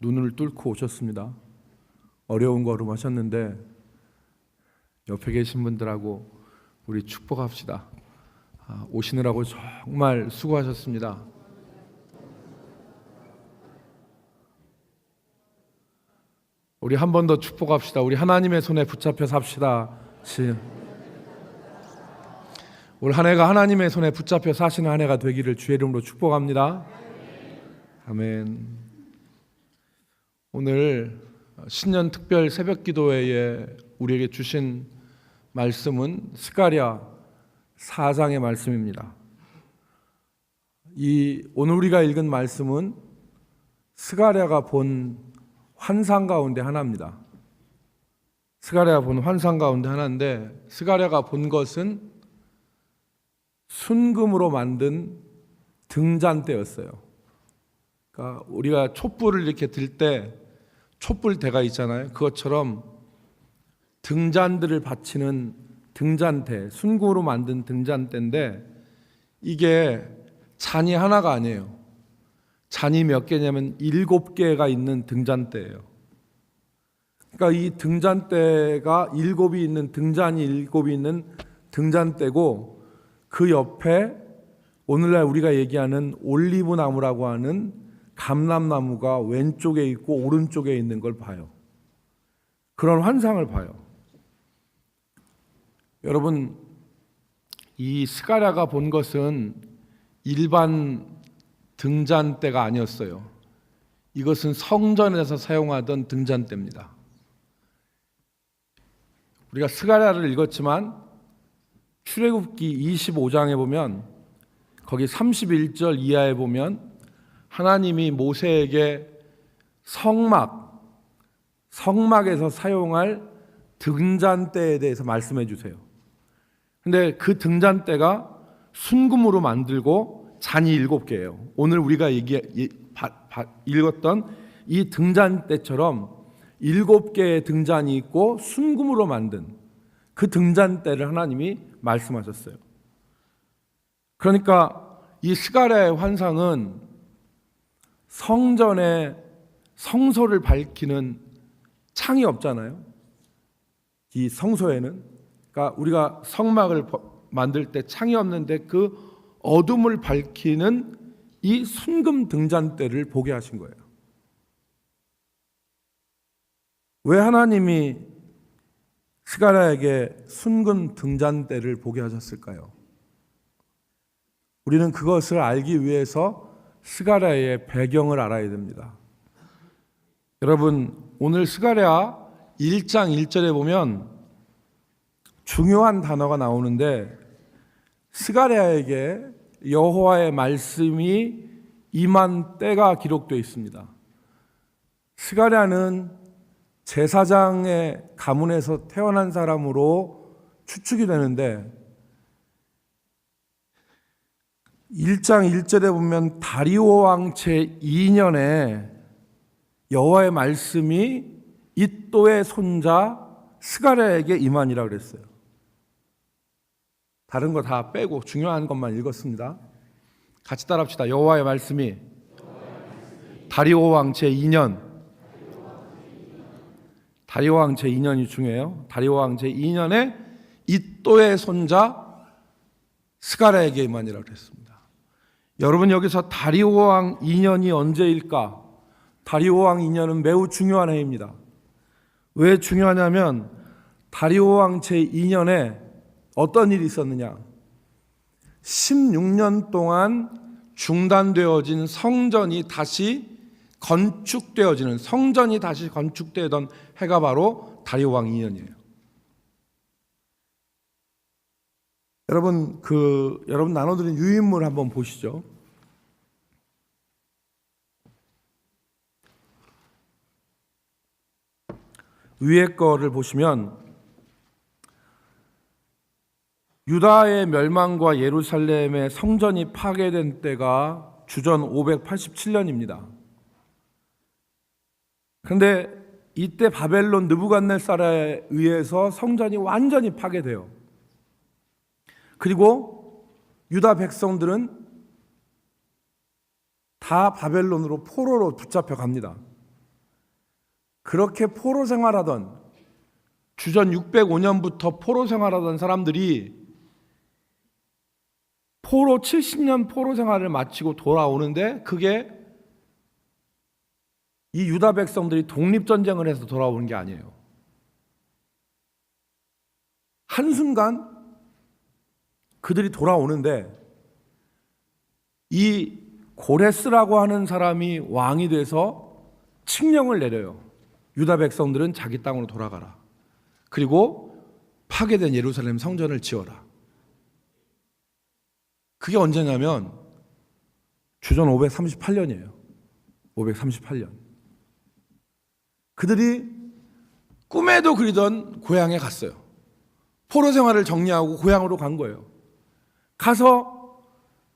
눈을 뚫고 오셨습니다. 어려운 걸음 하셨는데 옆에 계신 분들하고 우리 축복합시다. 오시느라고 정말 수고하셨습니다. 우리 한 번 더 축복합시다. 우리 하나님의 손에 붙잡혀 삽시다. 올 한 해가 하나님의 손에 붙잡혀 사시는 한 해가 되기를 주의 이름으로 축복합니다. 아멘. 오늘 신년 특별 새벽 기도회에 우리에게 주신 말씀은 스가랴 4장의 말씀입니다. 오늘 우리가 읽은 말씀은 스가랴가 본 환상 가운데 하나입니다. 스가랴가 본 환상 가운데 하나인데, 스가랴가 본 것은 순금으로 만든 등잔대였어요. 그러니까 우리가 촛불을 이렇게 들 때 촛불대가 있잖아요. 그것처럼 등잔들을 받치는 등잔대, 순금으로 만든 등잔대인데, 이게 잔이 하나가 아니에요. 잔이 몇 개냐면 7개가 있는 등잔대예요. 그러니까 이 등잔대가 7이 있는, 등잔이 7이 있는 등잔대고, 그 옆에 오늘날 우리가 얘기하는 올리브 나무라고 하는 감람나무가 왼쪽에 있고 오른쪽에 있는 걸 봐요. 그런 환상을 봐요. 여러분, 이 스가랴가 본 것은 일반 등잔대가 아니었어요. 이것은 성전에서 사용하던 등잔대입니다. 우리가 스가랴를 읽었지만 출애굽기 25장에 보면, 거기 31절 이하에 보면 하나님이 모세에게 성막에서 사용할 등잔대에 대해서 말씀해 주세요. 근데 그 등잔대가 순금으로 만들고 잔이 7개예요. 오늘 우리가 읽었던 이 등잔대처럼 7개의 등잔이 있고 순금으로 만든 그 등잔대를 하나님이 말씀하셨어요. 그러니까 이 스가랴의 환상은 성전의 성소를 밝히는 창이 없잖아요. 이 성소에는, 그러니까 우리가 성막을 만들 때 창이 없는데 그 어둠을 밝히는 이 순금 등잔대를 보게 하신 거예요. 왜 하나님이 스가랴에게 순금 등잔대를 보게 하셨을까요? 우리는 그것을 알기 위해서 스가랴의 배경을 알아야 됩니다. 여러분, 오늘 스가랴 1장 1절에 보면 중요한 단어가 나오는데, 스가랴에게 여호와의 말씀이 임한 때가 기록되어 있습니다. 스가랴는 제사장의 가문에서 태어난 사람으로 추측이 되는데, 1장 1절에 보면 다리오 왕 제2년에 여호와의 말씀이 이또의 손자 스가랴에게 임하니라 그랬어요. 다른 거 다 빼고 중요한 것만 읽었습니다. 같이 따라합시다. 여호와의 말씀이 다리오 왕 제2년, 다리오 왕 제2년이 중요해요. 다리오 왕 제2년에 이또의 손자 스가랴에게 임하니라 그랬습니다. 여러분, 여기서 다리오 왕 2년이 언제일까? 다리오 왕 2년은 매우 중요한 해입니다. 왜 중요하냐면 다리오 왕 제2년에 어떤 일이 있었느냐? 16년 동안 중단되어진 성전이 다시 건축되어지는, 성전이 다시 건축되던 해가 바로 다리오 왕 2년이에요. 여러분 나눠드린 유인물 한번 보시죠. 위에 거를 보시면 유다의 멸망과 예루살렘의 성전이 파괴된 때가 주전 587년입니다. 그런데 이때 바벨론 느부갓네살에 의해서 성전이 완전히 파괴돼요. 그리고 유다 백성들은 다 바벨론으로 포로로 붙잡혀 갑니다. 그렇게 포로 생활하던, 주전 605년부터 포로 생활하던 사람들이 70년 포로 생활을 마치고 돌아오는데, 그게 이 유다 백성들이 독립전쟁을 해서 돌아오는 게 아니에요. 한순간 그들이 돌아오는데, 이 고레스라고 하는 사람이 왕이 돼서 칙령을 내려요. 유다 백성들은 자기 땅으로 돌아가라. 그리고 파괴된 예루살렘 성전을 지어라. 그게 언제냐면 주전 538년이에요. 538년. 그들이 꿈에도 그리던 고향에 갔어요. 포로 생활을 정리하고 고향으로 간 거예요. 가서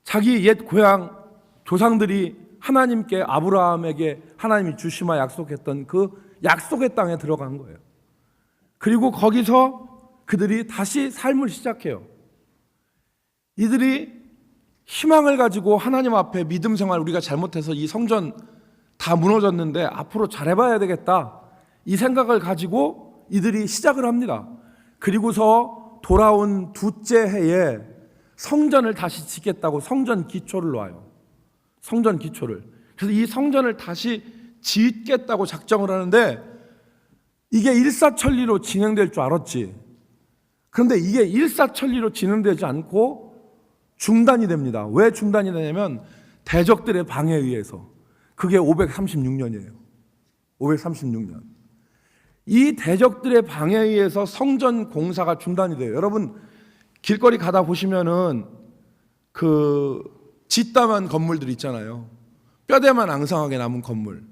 자기 옛 고향 조상들이 하나님께, 아브라함에게 하나님이 주시마 약속했던 그 약속의 땅에 들어간 거예요. 그리고 거기서 그들이 다시 삶을 시작해요. 이들이 희망을 가지고 하나님 앞에 믿음 생활, 우리가 잘못해서 이 성전 다 무너졌는데 앞으로 잘해봐야 되겠다, 이 생각을 가지고 이들이 시작을 합니다. 그리고서 돌아온 둘째 해에 성전을 다시 짓겠다고 성전 기초를 놔요. 성전 기초를. 그래서 이 성전을 다시 짓겠다고 작정을 하는데, 이게 일사천리로 진행될 줄 알았지. 그런데 이게 일사천리로 진행되지 않고 중단이 됩니다. 왜 중단이 되냐면 대적들의 방해에 의해서. 그게 536년이에요. 536년. 이 대적들의 방해에 의해서 성전 공사가 중단이 돼요. 여러분 길거리 가다 보시면은 그 짓담한 건물들 있잖아요. 뼈대만 앙상하게 남은 건물.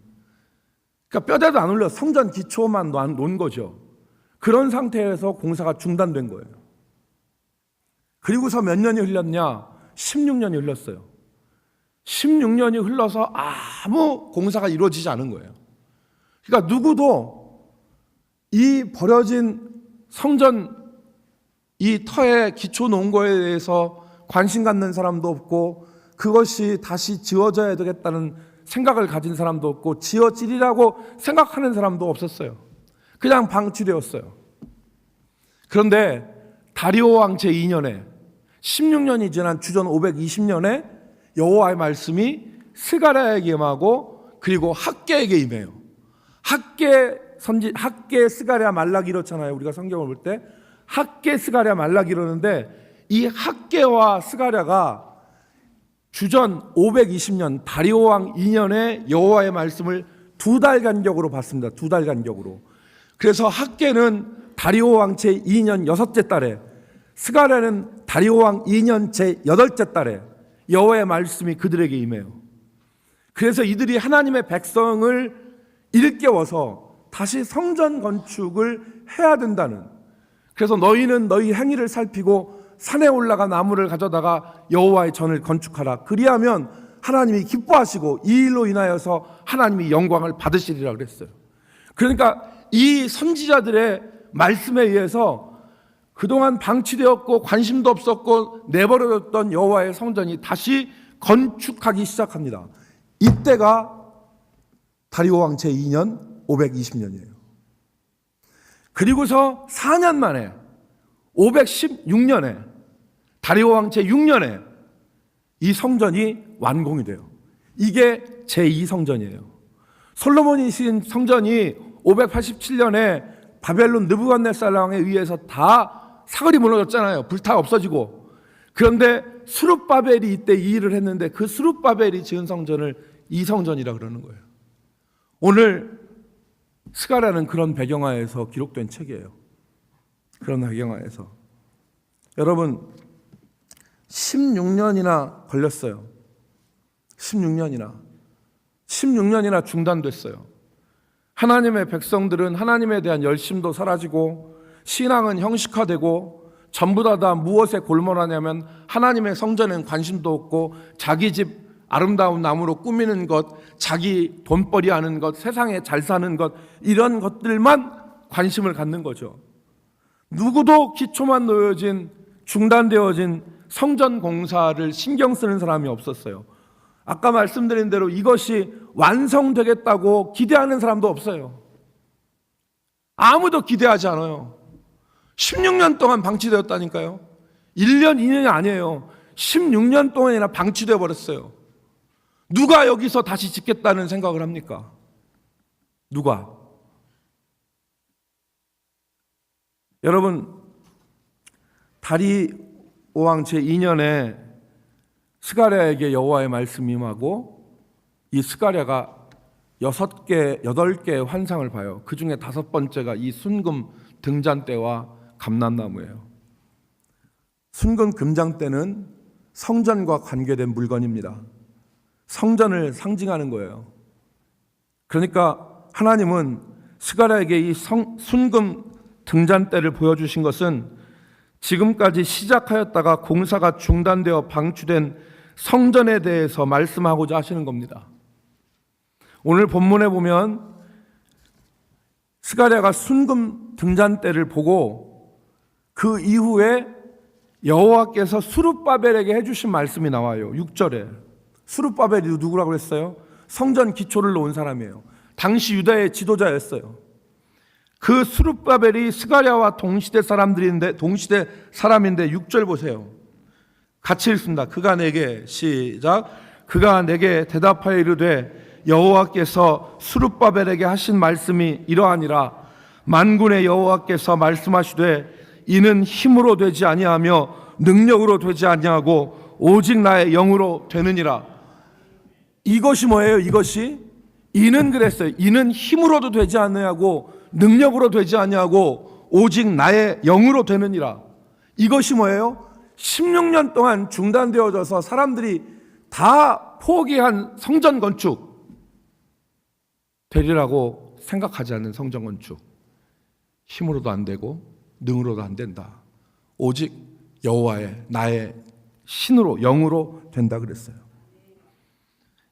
그러니까 뼈대도 안 올려, 성전 기초만 놓은 거죠. 그런 상태에서 공사가 중단된 거예요. 그리고서 몇 년이 흘렀냐? 16년이 흘렀어요. 16년이 흘러서 아무 공사가 이루어지지 않은 거예요. 그러니까 누구도 이 버려진 성전, 이 터에 기초 놓은 거에 대해서 관심 갖는 사람도 없고, 그것이 다시 지어져야 되겠다는 생각을 가진 사람도 없고, 지어지리라고 생각하는 사람도 없었어요. 그냥 방치되었어요. 그런데 다리오 왕 제2년에 16년이 지난 주전 520년에 여호와의 말씀이 스가랴에게 임하고, 그리고 학개에게 임해요. 학개, 스가랴, 말라기 이렇잖아요. 우리가 성경을 볼 때 학개, 스가랴, 말라기 이러는데, 이 학개와 스가랴가 주전 520년 다리오 왕 2년에 여호와의 말씀을 2달 간격으로 받습니다. 2달 간격으로. 그래서 학개는 다리오 왕 제2년 6째 달에, 스가랴는 다리오 왕 2년 제8째 달에 여호와의 말씀이 그들에게 임해요. 그래서 이들이 하나님의 백성을 일깨워서 다시 성전 건축을 해야 된다는, 그래서 너희는 너희 행위를 살피고 산에 올라가 나무를 가져다가 여호와의 전을 건축하라. 그리하면 하나님이 기뻐하시고 이 일로 인하여서 하나님이 영광을 받으시리라 그랬어요. 그러니까 이 선지자들의 말씀에 의해서 그동안 방치되었고 관심도 없었고 내버려뒀던 여호와의 성전이 다시 건축하기 시작합니다. 이때가 다리오 왕 제2년 520년이에요. 그리고서 4년 만에 516년에 다리오 왕 제6년에 이 성전이 완공이 돼요. 이게 제2성전이에요. 솔로몬이 지은 성전이 587년에 바벨론 느부갓네살 왕에 의해서 다 사거리 무너졌잖아요. 불타 없어지고. 그런데 스룹바벨이 이때 이 일을 했는데, 그 스룹바벨이 지은 성전을 이성전이라 그러는 거예요. 오늘 스가랴는 그런 배경하에서 기록된 책이에요. 그런 배경하에서. 여러분 16년이나 걸렸어요. 16년이나 중단됐어요. 하나님의 백성들은 하나님에 대한 열심도 사라지고 신앙은 형식화되고 전부 다 무엇에 골몰하냐면 하나님의 성전엔 관심도 없고 자기 집 아름다운 나무로 꾸미는 것, 자기 돈벌이 하는 것, 세상에 잘 사는 것, 이런 것들만 관심을 갖는 거죠. 누구도 기초만 놓여진, 중단되어진 성전 공사를 신경 쓰는 사람이 없었어요. 아까 말씀드린 대로 이것이 완성되겠다고 기대하는 사람도 없어요. 아무도 기대하지 않아요. 16년 동안 방치되었다니까요. 1년, 2년이 아니에요. 16년 동안이나 방치되어 버렸어요. 누가 여기서 다시 짓겠다는 생각을 합니까? 누가? 여러분, 다리오왕 제2년에 스가랴에게 여호와의 말씀이 임하고 이 스가랴가 8개의 환상을 봐요. 그 중에 5번째가 이 순금 등잔대와 감람나무예요. 순금 금장대는 성전과 관계된 물건입니다. 성전을 상징하는 거예요. 그러니까 하나님은 스가랴에게 이 순금 등잔대를 보여주신 것은 지금까지 시작하였다가 공사가 중단되어 방치된 성전에 대해서 말씀하고자 하시는 겁니다. 오늘 본문에 보면 스가랴가 순금 등잔대를 보고 그 이후에 여호와께서 스룹바벨에게 해주신 말씀이 나와요. 6절에 스룹바벨이 누구라고 했어요? 성전 기초를 놓은 사람이에요. 당시 유다의 지도자였어요. 그 스룹바벨이 스가랴와 동시대 사람인데 6절 보세요. 같이 읽습니다. 그가 내게 시작. 그가 내게 대답하여 이르되 여호와께서 스룹바벨에게 하신 말씀이 이러하니라. 만군의 여호와께서 말씀하시되 이는 힘으로 되지 아니하며 능력으로 되지 아니하고 오직 나의 영으로 되느니라. 이것이 뭐예요? 이는 그랬어요. 이는 힘으로도 되지 아니하고 능력으로 되지 아니하고 오직 나의 영으로 되느니라. 이것이 뭐예요? 16년 동안 중단되어져서 사람들이 다 포기한 성전 건축, 되리라고 생각하지 않는 성전 건축, 힘으로도 안 되고 능으로도 안 된다. 오직 여호와의 나의 신으로 영으로 된다 그랬어요.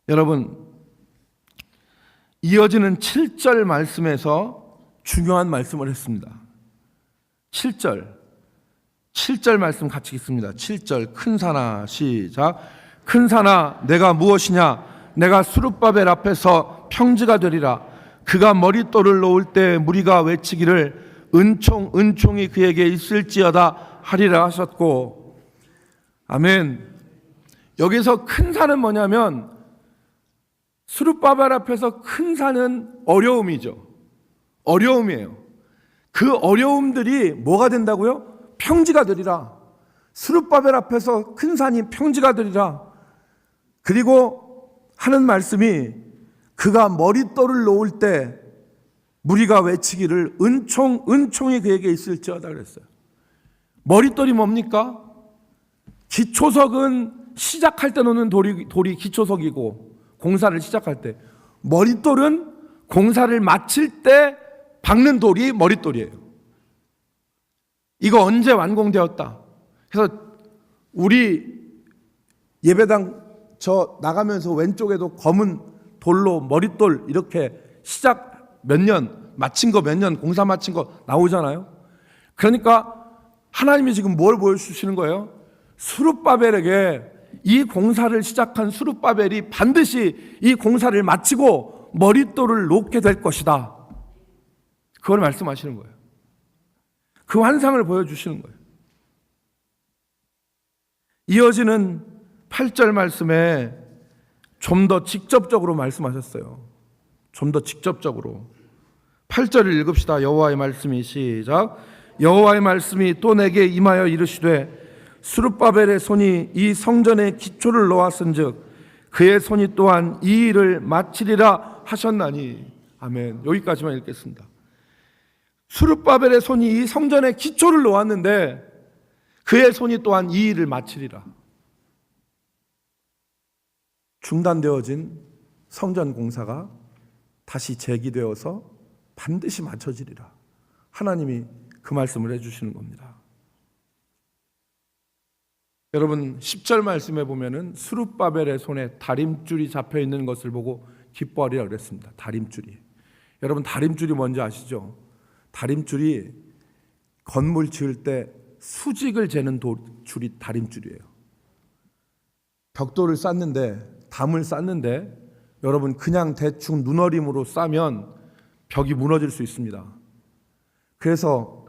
여러분, 이어지는 7절 말씀에서 중요한 말씀을 했습니다. 7절 말씀 같이 읽습니다. 7절 큰 산아 시작. 큰 산아 내가 무엇이냐? 내가 스룹바벨 앞에서 평지가 되리라. 그가 머릿돌을 놓을 때 무리가 외치기를 은총이 그에게 있을지어다 하리라 하셨고. 아멘. 여기서 큰 산은 뭐냐면 스룹바벨 앞에서 큰 산은 어려움이죠. 어려움이에요. 그 어려움들이 뭐가 된다고요? 평지가 되리라. 스룹바벨 앞에서 큰 산이 평지가 되리라. 그리고 하는 말씀이 그가 머릿돌을 놓을 때 무리가 외치기를 은총이 그에게 있을지어다 그랬어요. 머릿돌이 뭡니까? 기초석은 시작할 때 놓는 돌이 기초석이고 공사를 시작할 때, 머릿돌은 공사를 마칠 때 박는 돌이 머릿돌이에요. 이거 언제 완공되었다. 그래서 우리 예배당 저 나가면서 왼쪽에도 검은 돌로 머릿돌 이렇게 시작 몇 년, 마친 거 몇 년, 공사 마친 거 나오잖아요. 그러니까 하나님이 지금 뭘 보여주시는 거예요? 스룹바벨에게 이 공사를 시작한 스룹바벨이 반드시 이 공사를 마치고 머릿돌을 놓게 될 것이다. 그걸 말씀하시는 거예요. 그 환상을 보여주시는 거예요. 이어지는 8절 말씀에 좀 더 직접적으로 말씀하셨어요. 좀 더 직접적으로 8절을 읽읍시다. 여호와의 말씀이 시작. 여호와의 말씀이 또 내게 임하여 이르시되 스룹바벨의 손이 이 성전의 기초를 놓았은즉 그의 손이 또한 이 일을 마치리라 하셨나니. 아멘. 여기까지만 읽겠습니다. 스룹바벨의 손이 이 성전의 기초를 놓았는데 그의 손이 또한 이 일을 마치리라. 중단되어진 성전 공사가 다시 재기되어서 반드시 마쳐지리라. 하나님이 그 말씀을 해주시는 겁니다. 여러분 10절 말씀에 보면은 스룹바벨의 손에 다림줄이 잡혀 있는 것을 보고 기뻐하리라 그랬습니다. 다림줄이. 여러분 다림줄이 뭔지 아시죠? 다림줄이 건물 지을 때 수직을 재는 줄이 다림줄이에요. 벽돌을 쌓는데, 담을 쌓는데 여러분 그냥 대충 눈어림으로 싸면 벽이 무너질 수 있습니다. 그래서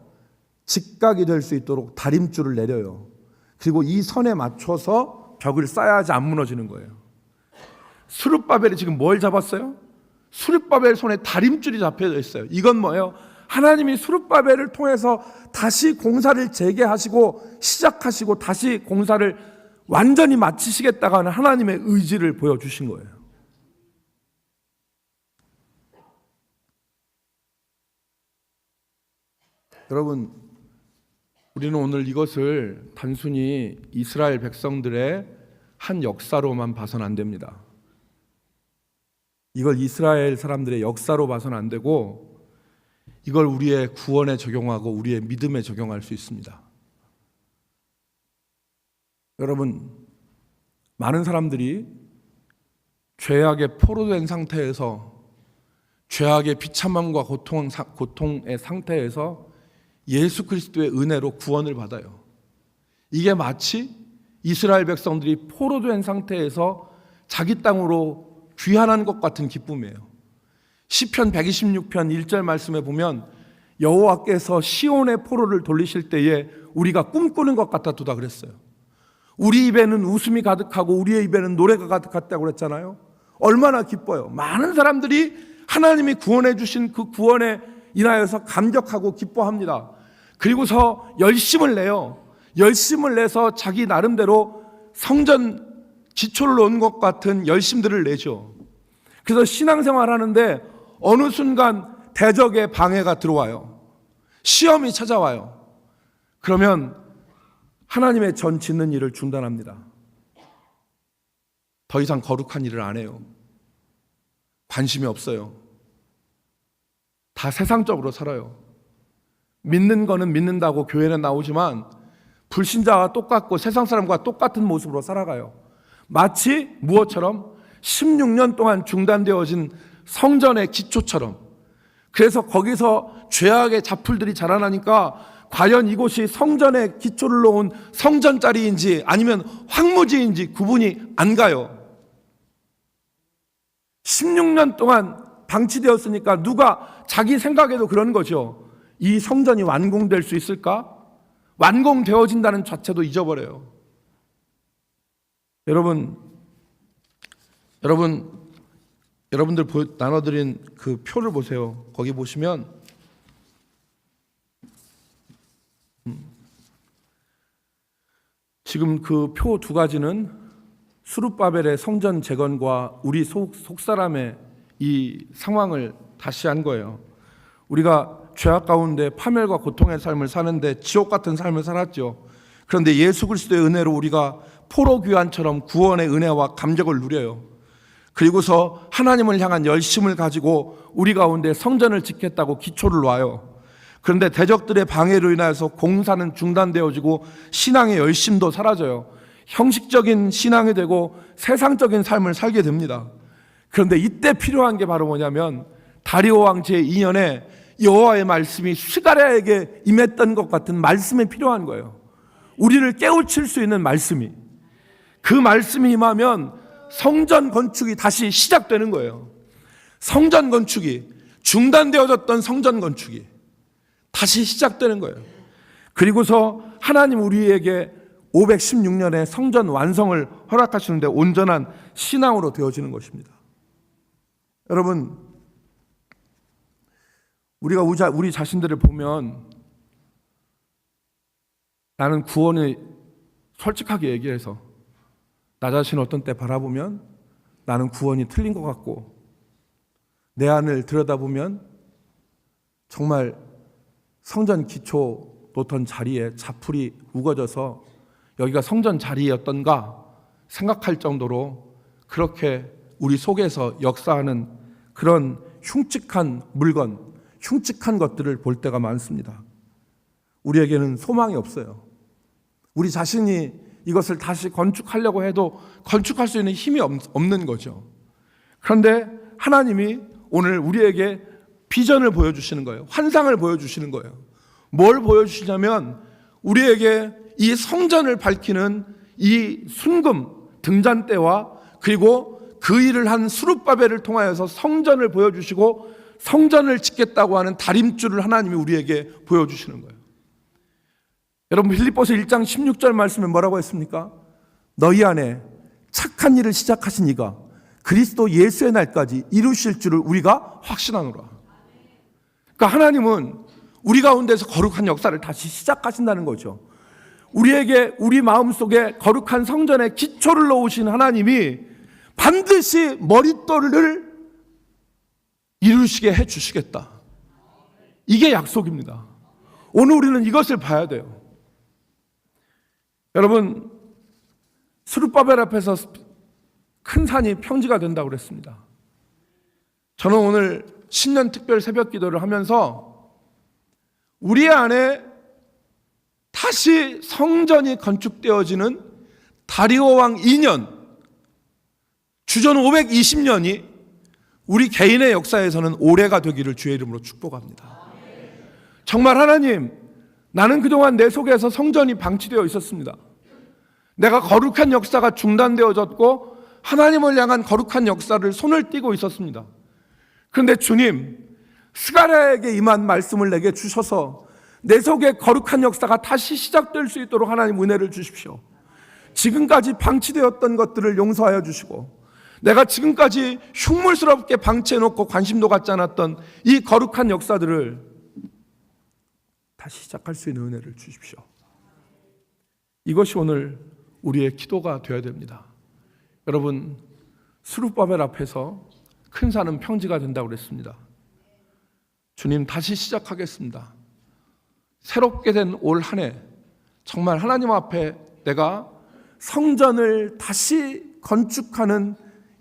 직각이 될 수 있도록 다림줄을 내려요. 그리고 이 선에 맞춰서 벽을 쌓아야지 안 무너지는 거예요. 스룹바벨이 지금 뭘 잡았어요? 스룹바벨 손에 다림줄이 잡혀져 있어요. 이건 뭐예요? 하나님이 스룹바벨을 통해서 다시 공사를 재개하시고 시작하시고 다시 공사를 완전히 마치시겠다고 하는 하나님의 의지를 보여주신 거예요. 여러분, 우리는 오늘 이것을 단순히 이스라엘 백성들의 한 역사로만 봐서는 안 됩니다. 이걸 이스라엘 사람들의 역사로 봐서는 안 되고 이걸 우리의 구원에 적용하고 우리의 믿음에 적용할 수 있습니다. 여러분, 많은 사람들이 죄악에 포로된 상태에서 죄악의 비참함과 고통의 상태에서 예수 그리스도의 은혜로 구원을 받아요. 이게 마치 이스라엘 백성들이 포로된 상태에서 자기 땅으로 귀환한 것 같은 기쁨이에요. 시편 126편 1절 말씀에 보면 여호와께서 시온의 포로를 돌리실 때에 우리가 꿈꾸는 것 같았도다 그랬어요. 우리 입에는 웃음이 가득하고 우리의 입에는 노래가 가득했다고 그랬잖아요. 얼마나 기뻐요. 많은 사람들이 하나님이 구원해 주신 그 구원에 인하여서 감격하고 기뻐합니다. 그리고서 열심을 내요. 열심을 내서 자기 나름대로 성전 기초를 놓은 것 같은 열심들을 내죠. 그래서 신앙생활 하는데 어느 순간 대적의 방해가 들어와요. 시험이 찾아와요. 그러면 하나님의 전 짓는 일을 중단합니다. 더 이상 거룩한 일을 안 해요. 관심이 없어요. 다 세상적으로 살아요. 믿는 거는 믿는다고 교회는 나오지만 불신자와 똑같고 세상 사람과 똑같은 모습으로 살아가요. 마치 무엇처럼 16년 동안 중단되어진 성전의 기초처럼. 그래서 거기서 죄악의 자풀들이 자라나니까 과연 이곳이 성전의 기초를 놓은 성전자리인지 아니면 황무지인지 구분이 안 가요. 16년 동안 방치되었으니까 누가 자기 생각에도 그런 거죠. 이 성전이 완공될 수 있을까? 완공되어진다는 자체도 잊어버려요. 여러분들 나눠드린 그 표를 보세요. 거기 보시면 지금 그 표 두 가지는 스룹바벨의 성전 재건과 우리 속사람의 이 상황을 다시 한 거예요. 우리가 죄악 가운데 파멸과 고통의 삶을 사는데 지옥 같은 삶을 살았죠. 그런데 예수 그리스도의 은혜로 우리가 포로 귀환처럼 구원의 은혜와 감격을 누려요. 그리고서 하나님을 향한 열심을 가지고 우리 가운데 성전을 짓겠다고 기초를 놔요. 그런데 대적들의 방해로 인하여서 공사는 중단되어지고 신앙의 열심도 사라져요. 형식적인 신앙이 되고 세상적인 삶을 살게 됩니다. 그런데 이때 필요한 게 바로 뭐냐면 다리오 왕 제2년에 여호와의 말씀이 스가랴에게 임했던 것 같은 말씀이 필요한 거예요. 우리를 깨우칠 수 있는 말씀이. 그 말씀이 임하면 성전 건축이 다시 시작되는 거예요. 성전 건축이, 중단되어졌던 성전 건축이 다시 시작되는 거예요. 그리고서 하나님 우리에게 516년에 성전 완성을 허락하시는데 온전한 신앙으로 되어지는 것입니다. 여러분, 우리가 우리 자신들을 보면 나는 구원을 솔직하게 얘기해서 나 자신을 어떤 때 바라보면 나는 구원이 틀린 것 같고 내 안을 들여다보면 정말 성전 기초 놓던 자리에 자풀이 우거져서 여기가 성전 자리였던가 생각할 정도로 그렇게 우리 속에서 역사하는 그런 흉측한 물건, 흉측한 것들을 볼 때가 많습니다. 우리에게는 소망이 없어요. 우리 자신이 이것을 다시 건축하려고 해도 건축할 수 있는 힘이 없는 거죠. 그런데 하나님이 오늘 우리에게 비전을 보여주시는 거예요. 환상을 보여주시는 거예요. 뭘 보여주시냐면 우리에게 이 성전을 밝히는 이 순금 등잔대와 그리고 그 일을 한 스룹바벨을 통하여서 성전을 보여주시고 성전을 짓겠다고 하는 다림줄을 하나님이 우리에게 보여주시는 거예요. 여러분, 빌립보서 1장 16절 말씀에 뭐라고 했습니까? 너희 안에 착한 일을 시작하신 이가 그리스도 예수의 날까지 이루실 줄을 우리가 확신하노라. 그러니까 하나님은 우리 가운데서 거룩한 역사를 다시 시작하신다는 거죠. 우리 마음속에 거룩한 성전의 기초를 놓으신 하나님이 반드시 머릿돌을 이루시게 해주시겠다. 이게 약속입니다. 오늘 우리는 이것을 봐야 돼요. 여러분, 스룹바벨 앞에서 큰 산이 평지가 된다고 그랬습니다. 저는 오늘 신년 특별 새벽 기도를 하면서 우리 안에 다시 성전이 건축되어지는 다리오 왕 2년, 주전 520년이 우리 개인의 역사에서는 올해가 되기를 주의 이름으로 축복합니다. 정말 하나님, 나는 그동안 내 속에서 성전이 방치되어 있었습니다. 내가 거룩한 역사가 중단되어졌고 하나님을 향한 거룩한 역사를 손을 띄고 있었습니다. 그런데 주님, 스가랴에게 임한 말씀을 내게 주셔서 내 속에 거룩한 역사가 다시 시작될 수 있도록 하나님 은혜를 주십시오. 지금까지 방치되었던 것들을 용서하여 주시고 내가 지금까지 흉물스럽게 방치해놓고 관심도 갖지 않았던 이 거룩한 역사들을 다시 시작할 수 있는 은혜를 주십시오. 이것이 오늘 우리의 기도가 되어야 됩니다. 여러분, 스룹바벨 앞에서 큰 산은 평지가 된다고 그랬습니다. 주님, 다시 시작하겠습니다. 새롭게 된 올 한 해 정말 하나님 앞에 내가 성전을 다시 건축하는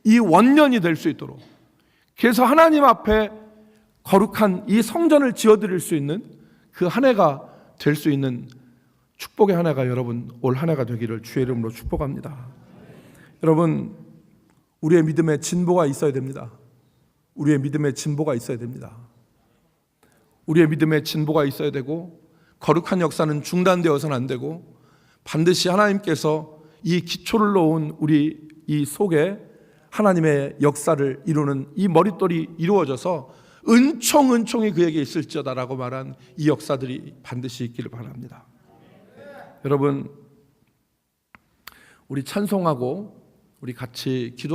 이 원년이 될 수 있도록, 그래서 하나님 앞에 거룩한 이 성전을 지어드릴 수 있는 그 한 해가 될 수 있는 축복의 한 해가 여러분 올 한 해가 되기를 주의 이름으로 축복합니다. 여러분, 우리의 믿음에 진보가 있어야 됩니다. 우리의 믿음에 진보가 있어야 됩니다. 우리의 믿음에 진보가 있어야 되고 거룩한 역사는 중단되어서는 안 되고 반드시 하나님께서 이 기초를 놓은 우리 이 속에 하나님의 역사를 이루는 이 머릿돌이 이루어져서 은총이 그에게 있을지어다라고 말한 이 역사들이 반드시 있기를 바랍니다. 여러분, 우리 찬송하고 우리 같이 기도